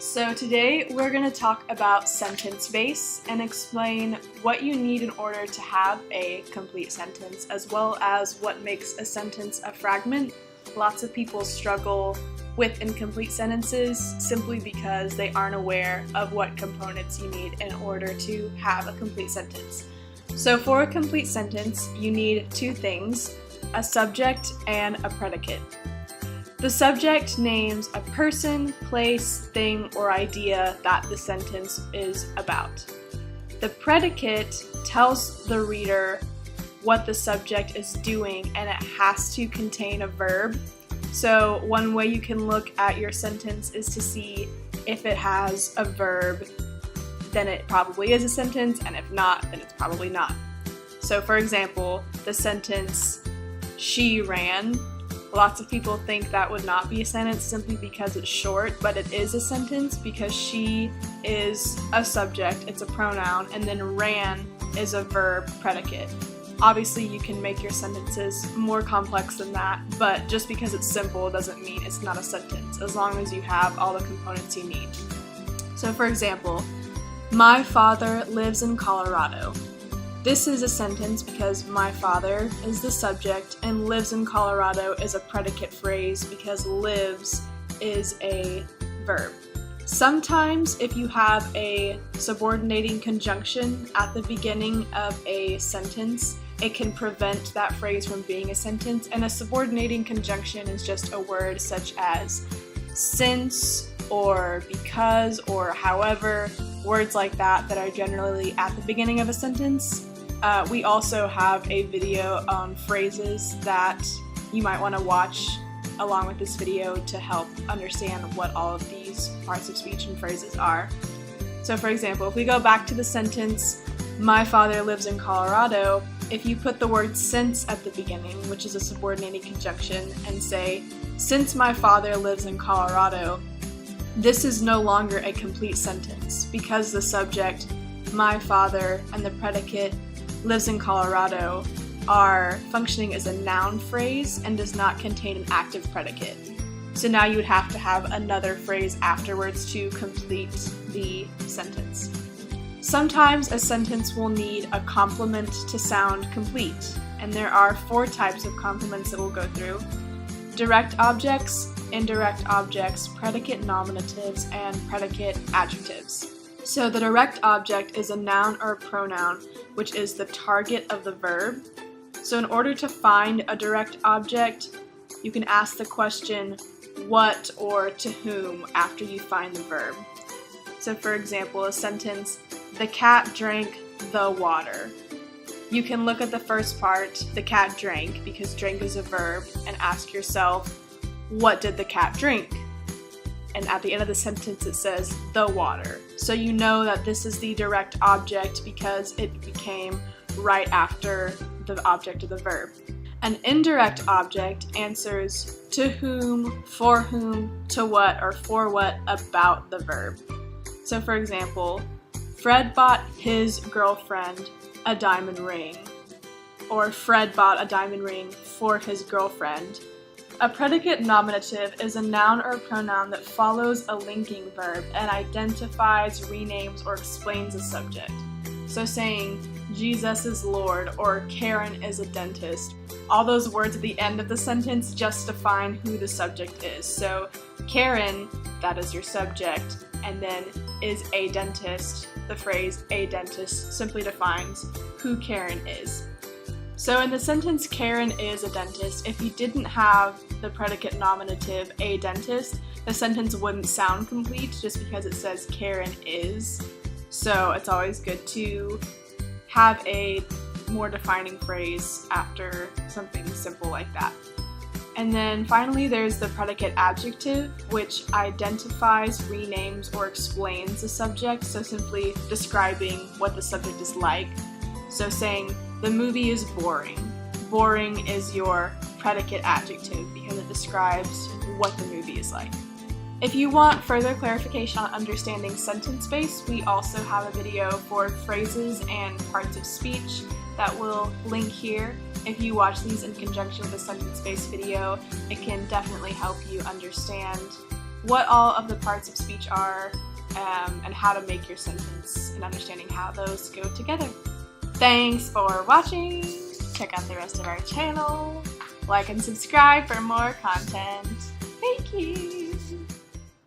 So today we're going to talk about sentence base and explain what you need in order to have a complete sentence, as well as what makes a sentence a fragment. Lots of people struggle with incomplete sentences simply because they aren't aware of what components you need in order to have a complete sentence. So for a complete sentence, you need two things: a subject and a predicate. The subject names a person, place, thing, or idea that the sentence is about. The predicate tells the reader what the subject is doing, and it has to contain a verb. So one way you can look at your sentence is to see if it has a verb, then it probably is a sentence, and if not, then it's probably not. So for example, the sentence, "She ran." Lots of people think that would not be a sentence simply because it's short, but it is a sentence because she is a subject, it's a pronoun, and then ran is a verb predicate. Obviously, you can make your sentences more complex than that, but just because it's simple doesn't mean it's not a sentence, as long as you have all the components you need. So for example, "My father lives in Colorado." This is a sentence because my father is the subject and lives in Colorado is a predicate phrase because lives is a verb. Sometimes if you have a subordinating conjunction at the beginning of a sentence, it can prevent that phrase from being a sentence, and a subordinating conjunction is just a word such as since or because or however, words like that that are generally at the beginning of a sentence. We also have a video on phrases that you might want to watch along with this video to help understand what all of these parts of speech and phrases are. So for example, if we go back to the sentence, "My father lives in Colorado," if you put the word since at the beginning, which is a subordinating conjunction, and say, "Since my father lives in Colorado," this is no longer a complete sentence because the subject, my father, and the predicate, lives in Colorado, are functioning as a noun phrase and does not contain an active predicate. So now you would have to have another phrase afterwards to complete the sentence. Sometimes a sentence will need a complement to sound complete, and there are 4 types of complements that we'll go through: direct objects, indirect objects, predicate nominatives, and predicate adjectives. So the direct object is a noun or a pronoun, which is the target of the verb. So in order to find a direct object, you can ask the question, what or to whom, after you find the verb. So for example, a sentence, "The cat drank the water." You can look at the first part, "the cat drank," because drink is a verb, and ask yourself, what did the cat drink? And at the end of the sentence it says, "the water." So you know that this is the direct object because it became right after the object of the verb. An indirect object answers to whom, for whom, to what, or for what about the verb. So for example, Fred bought his girlfriend a diamond ring, or Fred bought a diamond ring for his girlfriend. A predicate nominative is a noun or pronoun that follows a linking verb and identifies, renames, or explains a subject. So saying, "Jesus is Lord," or "Karen is a dentist," all those words at the end of the sentence just define who the subject is. So Karen, that is your subject, and then is a dentist. The phrase "a dentist" simply defines who Karen is. So in the sentence, "Karen is a dentist," if you didn't have the predicate nominative "a dentist," the sentence wouldn't sound complete just because it says Karen is. So it's always good to have a more defining phrase after something simple like that. And then finally there's the predicate adjective, which identifies, renames, or explains the subject, so simply describing what the subject is like. So saying, "The movie is boring." Boring is your predicate adjective because it describes what the movie is like. If you want further clarification on understanding sentence base, we also have a video for phrases and parts of speech that we'll link here. If you watch these in conjunction with a sentence-based video, it can definitely help you understand what all of the parts of speech are, and how to make your sentence and understanding how those go together. Thanks for watching. Check out the rest of our channel. Like and subscribe for more content. Thank you.